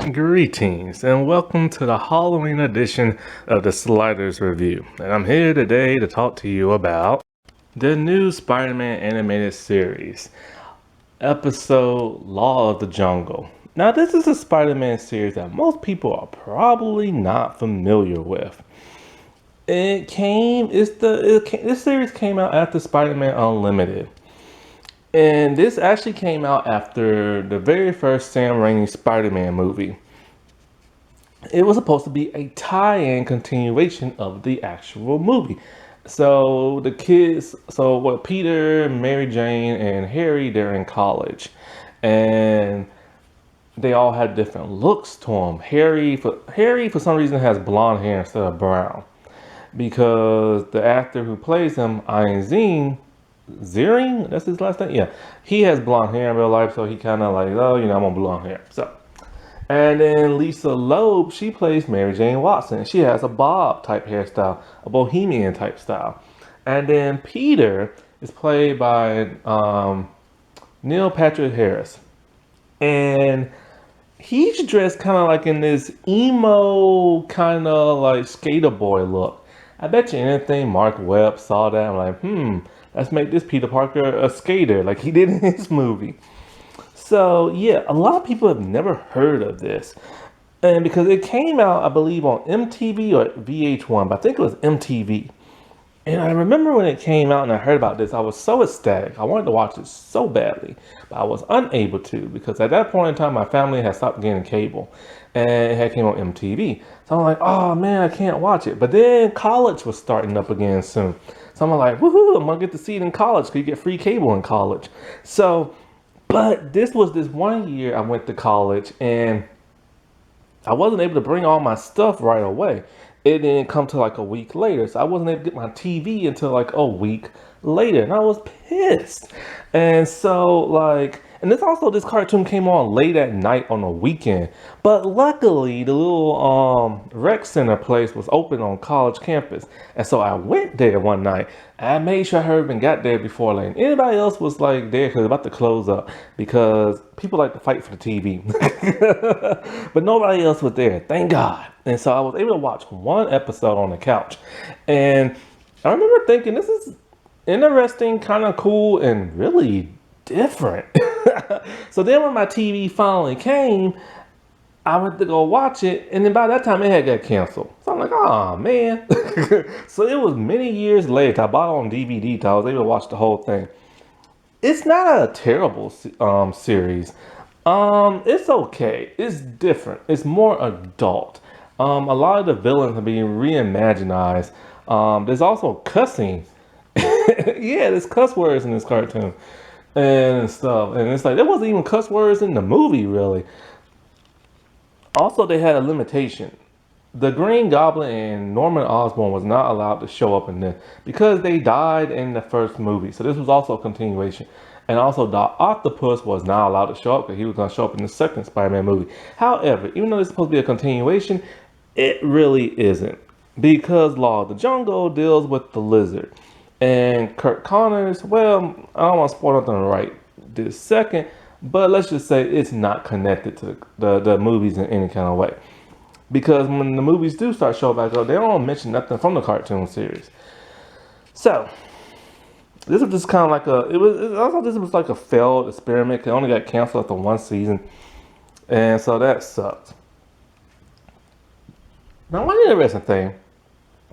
Greetings and welcome to the Halloween edition of the Sliders Review. And I'm here today to talk to you about the new Spider-Man animated series, episode Law of the Jungle. Now, this is a Spider-Man series that most people are probably not familiar with. This series came out after Spider-Man Unlimited. And this actually came out after the very first Sam Raimi Spider-Man movie. It was supposed to be a tie-in continuation of the actual movie. So the kids, Peter, Mary Jane, and Harry, they're in college. And they all had different looks to them. Harry, for some reason, has blonde hair instead of brown. Because the actor who plays him, Ian Ziering, that's his last name? Yeah. He has blonde hair in real life, so he kind of like, I'm on blonde hair. And then Lisa Loeb, she plays Mary Jane Watson. She has a bob type hairstyle, a bohemian type style. And then Peter is played by Neil Patrick Harris. And he's dressed kind of like in this emo kind of like skater boy look. I bet you anything Mark Webb saw that, I'm like, let's make this Peter Parker a skater like he did in his movie. So yeah, a lot of people have never heard of this. And because it came out, I believe, on MTV or VH1, but I think it was MTV. And I remember when it came out and I heard about this, I was so ecstatic. I wanted to watch it so badly, but I was unable to because at that point in time, my family had stopped getting cable and it had came on MTV. So I'm like, oh man, I can't watch it. But then college was starting up again soon. So I'm like, woohoo, I'm gonna get to see it in college because you get free cable in college. But this was this one year I went to college and I wasn't able to bring all my stuff right away. It didn't come till like a week later. So I wasn't able to get my TV until like a week later. And I was pissed. And so this cartoon came on late at night on a weekend. But luckily the little rec center place was open on college campus. And so I went there one night. I made sure I even got there before like anybody else was like there because it was about to close up because people like to fight for the TV. But nobody else was there, thank God. And so I was able to watch one episode on the couch. And I remember thinking this is interesting, kind of cool, and really different. So then when my TV finally came, I went to go watch it, and then by that time it had got canceled. So I'm like, oh man. So it was many years later. I bought it on DVD, so I was able to watch the whole thing. It's not a terrible series. It's okay. It's different. It's more adult. A lot of the villains are being reimagined. There's also cussing. Yeah, there's cuss words in this cartoon and stuff. And it's like there wasn't even cuss words in the movie, really. Also, they had a limitation. The Green Goblin and Norman Osborn was not allowed to show up in this because they died in the first movie. So this was also a continuation. And also, Doc Octopus was not allowed to show up because he was going to show up in the second Spider-Man movie. However, even though it's supposed to be a continuation, it really isn't. Because Law of the Jungle deals with the lizard. And Kurt Connors, well, I don't want to spoil nothing right this second, but let's just say it's not connected to the movies in any kind of way. Because when the movies do start showing back up, they don't mention nothing from the cartoon series. So, this was just kind of like I thought this was like a failed experiment. It only got canceled after one season. And so that sucked. Now, one interesting thing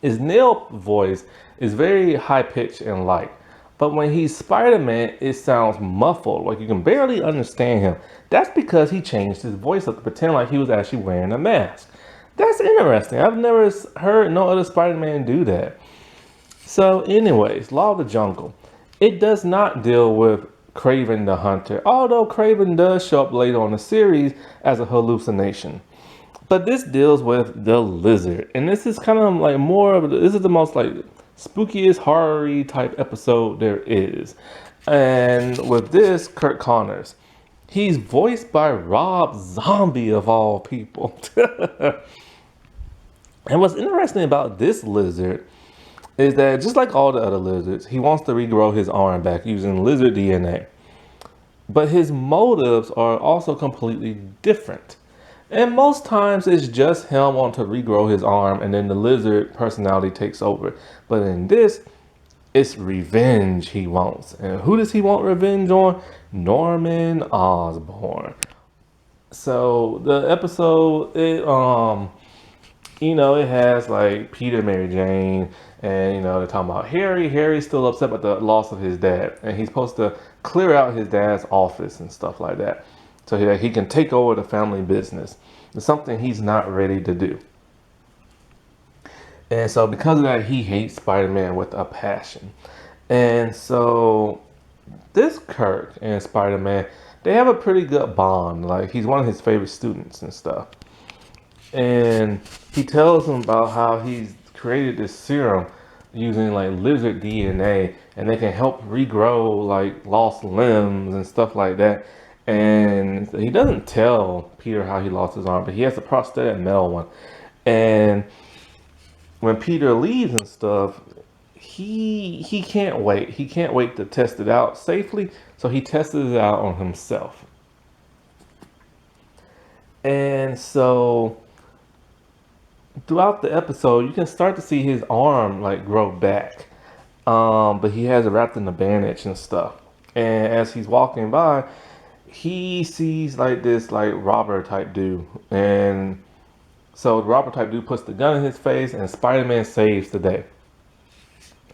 is Neil's voice is very high-pitched and light. But when he's Spider-Man, it sounds muffled, like you can barely understand him. That's because he changed his voice up to pretend like he was actually wearing a mask. That's interesting. I've never heard no other Spider-Man do that. So anyways, Law of the Jungle. It does not deal with Kraven the Hunter, although Kraven does show up later on the series as a hallucination. But this deals with the lizard. And this is kind of like this is the most like spookiest horror-y type episode there is. And with this, Kurt Connors, he's voiced by Rob Zombie of all people. And what's interesting about this lizard is that just like all the other lizards, he wants to regrow his arm back using lizard DNA. But his motives are also completely different. And most times it's just him wanting to regrow his arm and then the lizard personality takes over. But in this, it's revenge he wants. And who does he want revenge on? Norman Osborn. So the episode, it has like Peter, Mary Jane, and they're talking about Harry. Harry's still upset about the loss of his dad, and he's supposed to clear out his dad's office and stuff like that, so that he can take over the family business. It's something he's not ready to do. And so because of that, he hates Spider-Man with a passion. And so this Kirk and Spider-Man, they have a pretty good bond. Like, he's one of his favorite students and stuff. And he tells him about how he's created this serum using like lizard DNA, and they can help regrow like lost limbs and stuff like that. And he doesn't tell Peter how he lost his arm, but he has a prosthetic metal one. And when Peter leaves and stuff, he can't wait. He can't wait to test it out safely, so he tests it out on himself. And so throughout the episode, you can start to see his arm like grow back, but he has it wrapped in a bandage and stuff. And as he's walking by, he sees like this like robber type dude, and so the robber type dude puts the gun in his face, and Spider-Man saves the day.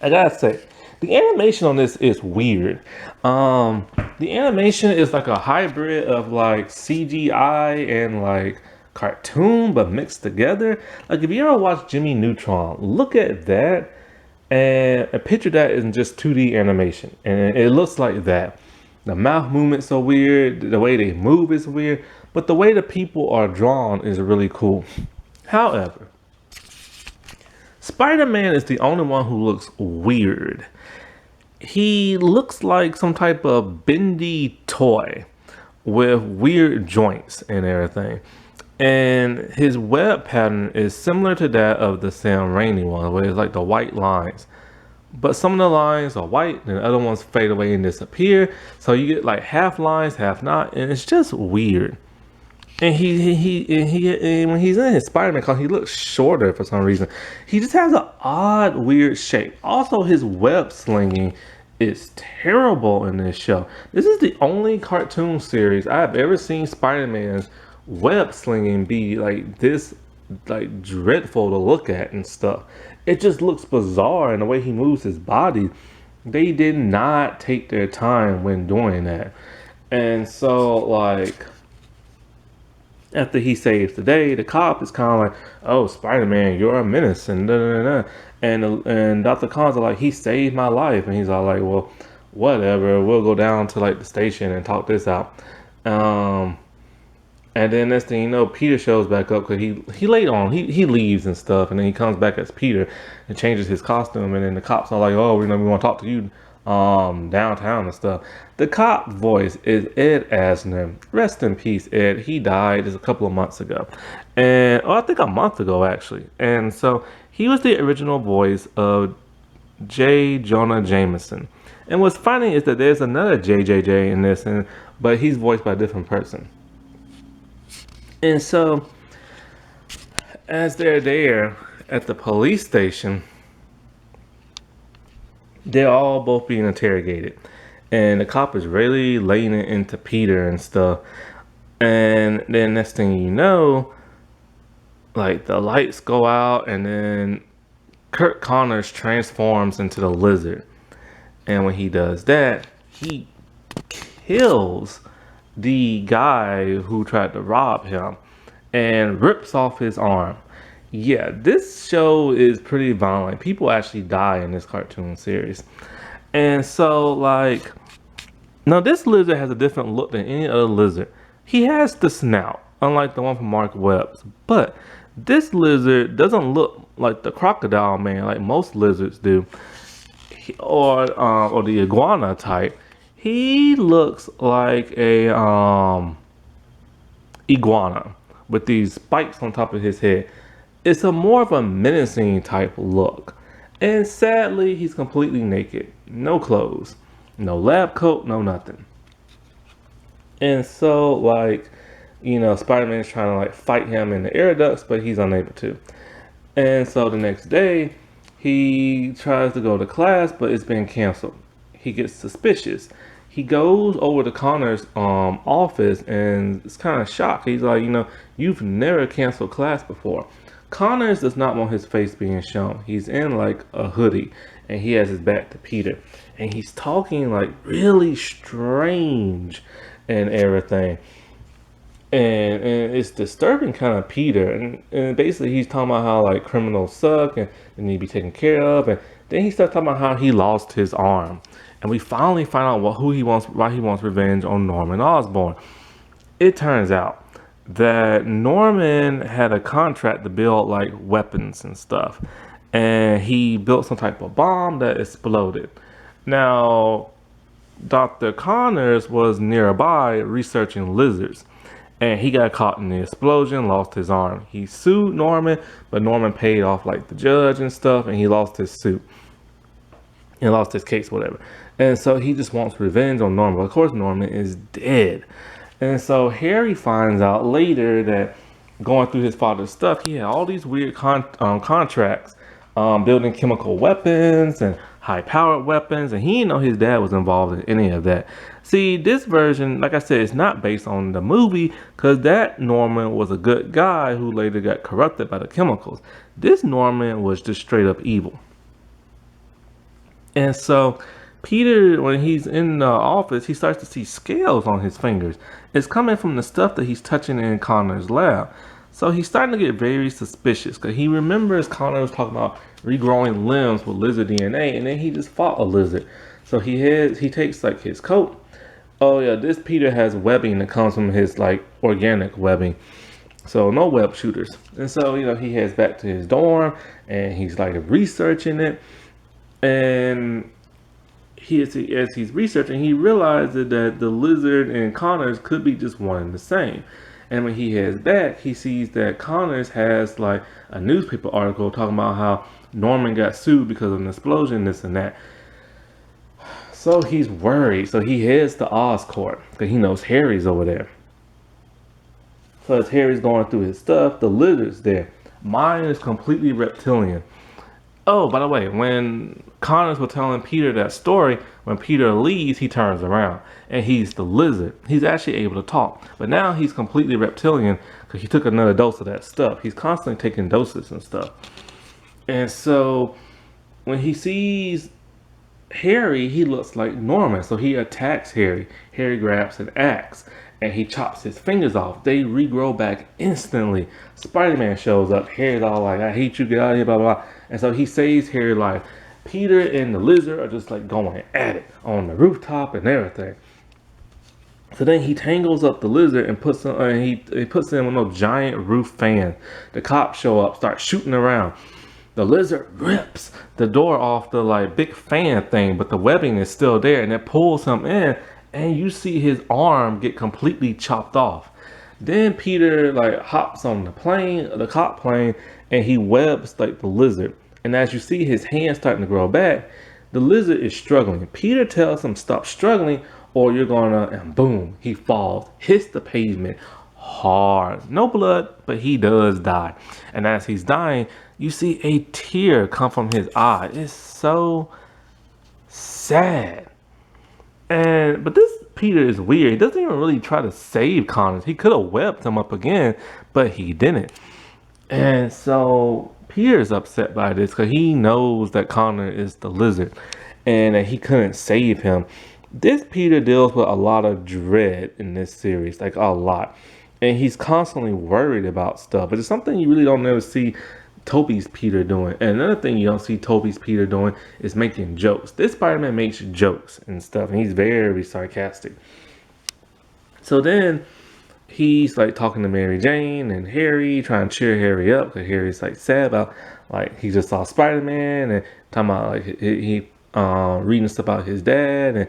I gotta say, the animation on this is weird. The animation is like a hybrid of like CGI and like cartoon, but mixed together. Like, if you ever watch Jimmy Neutron, look at that and picture that in just 2D animation, and it looks like that. The mouth movements are weird, the way they move is weird, but the way the people are drawn is really cool. However, Spider-Man is the only one who looks weird. He looks like some type of bendy toy with weird joints and everything. And his web pattern is similar to that of the Sam Raimi one, where it's like the white lines. But some of the lines are white and the other ones fade away and disappear. So you get like half lines, half not, and it's just weird. And and when he's in his Spider-Man costume, he looks shorter for some reason. He just has an odd, weird shape. Also, his web slinging is terrible in this show. This is the only cartoon series I've ever seen Spider-Man's web slinging be like this, like dreadful to look at and stuff. It just looks bizarre in the way he moves his body. They did not take their time when doing that. And so like, after he saves the day, the cop is kind of like, "Oh, Spider-Man, you're a menace," and da da da. And Dr. Khan's like, "He saved my life," and he's all like, "Well, whatever. We'll go down to like the station and talk this out." And then next thing you know, Peter shows back up because he late on. He leaves and stuff, and then he comes back as Peter and changes his costume. And then the cops are like, "Oh, we want to talk to you downtown and stuff." The cop voice is Ed Asner. Rest in peace, Ed. He died just a couple of months ago, and I think a month ago actually. And so he was the original voice of J. Jonah Jameson. And what's funny is that there's another JJJ in this, but he's voiced by a different person. And so, as they're there at the police station, they're all both being interrogated. And the cop is really laying it into Peter and stuff. And then next thing you know, like the lights go out, and then Kirk Connors transforms into the lizard. And when he does that, he kills the guy who tried to rob him and rips off his arm. Yeah, this show is pretty violent. People actually die in this cartoon series. And so, like, now this lizard has a different look than any other lizard. He has the snout, unlike the one from Mark Webb's. But this lizard doesn't look like the crocodile man like most lizards do, or the iguana type. He looks like a iguana with these spikes on top of his head. It's a more of a menacing type look. And sadly, he's completely naked. No clothes. No lab coat, no nothing. And so, like, Spider-Man is trying to like fight him in the air ducts, but he's unable to. And so the next day, he tries to go to class, but it's been canceled. He gets suspicious. He goes over to Connor's office and is kind of shocked. He's like, you've never canceled class before. Connors does not want his face being shown. He's in like a hoodie and he has his back to Peter. And he's talking like really strange and everything. And it's disturbing kind of Peter. And basically he's talking about how like criminals suck and they need to be taken care of. And then he starts talking about how he lost his arm. And we finally find out why he wants revenge on Norman Osborn. It turns out that Norman had a contract to build like weapons and stuff. And he built some type of bomb that exploded. Now, Dr. Connors was nearby researching lizards. And he got caught in the explosion, lost his arm. He sued Norman, but Norman paid off like the judge and stuff, and he lost his suit. He lost his case, whatever. And so he just wants revenge on Norman. But of course, Norman is dead. And so Harry finds out later that going through his father's stuff, he had all these weird contracts, building chemical weapons and high-powered weapons, and he didn't know his dad was involved in any of that. See, this version, like I said, is not based on the movie, because that Norman was a good guy who later got corrupted by the chemicals. This Norman was just straight up evil. And so Peter, when he's in the office, he starts to see scales on his fingers. It's coming from the stuff that he's touching in Connor's lab. So he's starting to get very suspicious because he remembers Connor was talking about regrowing limbs with lizard DNA, and then he just fought a lizard. So he takes like his coat. Oh yeah, this Peter has webbing that comes from his like organic webbing. So no web shooters. And so, he heads back to his dorm and he's like researching it. And as he's researching, he realizes that the lizard and Connors could be just one and the same. And when he heads back, he sees that Connors has like a newspaper article talking about how Norman got sued because of an explosion, this and that. So he's worried. So he heads to Oscorp because he knows Harry's over there. So as Harry's going through his stuff, the lizard's there. Mine is completely reptilian. Oh, by the way, when Connors was telling Peter that story, when Peter leaves, he turns around and he's the lizard. He's actually able to talk, but now he's completely reptilian because he took another dose of that stuff. He's constantly taking doses and stuff. And so when he sees Harry, he looks like Norman. So he attacks Harry. Harry grabs an axe and he chops his fingers off. They regrow back instantly. Spider-Man shows up. Harry's all like, I hate you, get out of here, blah, blah, blah. And so he saves Harry's life. Peter and the lizard are just like going at it on the rooftop and everything. So then he tangles up the lizard and puts him, he puts him on a giant roof fan. The cops show up, start shooting around. The lizard rips the door off the like big fan thing, but the webbing is still there, and it pulls him in, and you see his arm get completely chopped off. Then Peter like hops on the cop plane, and he webs like the lizard. And as you see his hand starting to grow back, the lizard is struggling. Peter tells him stop struggling or you're gonna, and boom, he falls, hits the pavement hard. No blood, but he does die. And as he's dying, you see a tear come from his eye. It's so sad. But this Peter is weird. He doesn't even really try to save Connors. He could have webbed him up again, but he didn't. And so Peter's upset by this because he knows that Connor is the lizard and that he couldn't save him. This Peter deals with a lot of dread in this series, like a lot. And he's constantly worried about stuff. But it's something you really don't ever see Toby's Peter doing. And another thing you don't see Toby's Peter doing is making jokes. This Spider-Man makes jokes and stuff, and he's very sarcastic. So then he's like talking to Mary Jane and Harry, trying to cheer Harry up because Harry's like sad about like he just saw Spider-Man and talking about like he reading stuff about his dad. And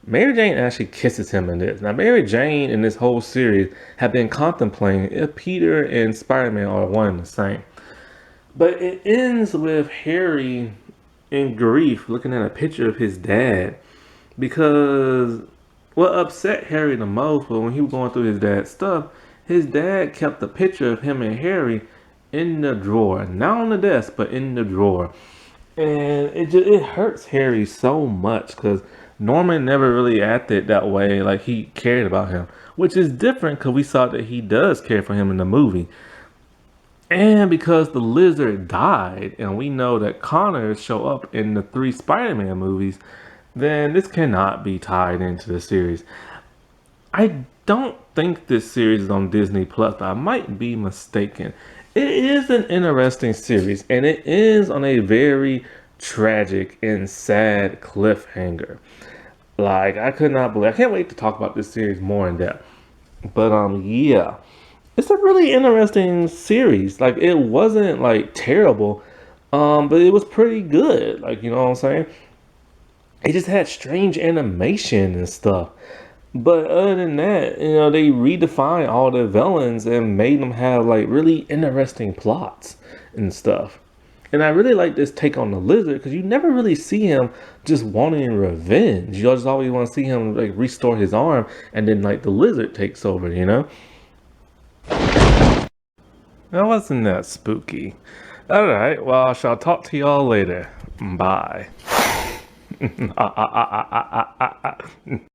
Mary Jane actually kisses him in this. Now Mary Jane in this whole series have been contemplating if Peter and Spider-Man are one and the same. But it ends with Harry in grief looking at a picture of his dad, because what upset Harry the most was when he was going through his dad's stuff, his dad kept a picture of him and Harry in the drawer, not on the desk, but in the drawer. And it hurts Harry so much because Norman never really acted that way, like he cared about him, which is different because we saw that he does care for him in the movie. And because the lizard died, and we know that Connors show up in the three Spider-Man movies, then this cannot be tied into the series. I don't think this series is on Disney Plus, but I might be mistaken. It is an interesting series, and it is on a very tragic and sad cliffhanger. Like I could not believe. I can't wait to talk about this series more in depth. But yeah, it's a really interesting series. Like it wasn't like terrible, but it was pretty good. Like you know what I'm saying? It just had strange animation and stuff. But other than that, you know, they redefined all the villains and made them have like really interesting plots and stuff. And I really like this take on the lizard because you never really see him just wanting revenge. You just always want to see him like restore his arm, and then like the lizard takes over. You know, that wasn't that spooky. All right, well, I shall talk to y'all later. Bye.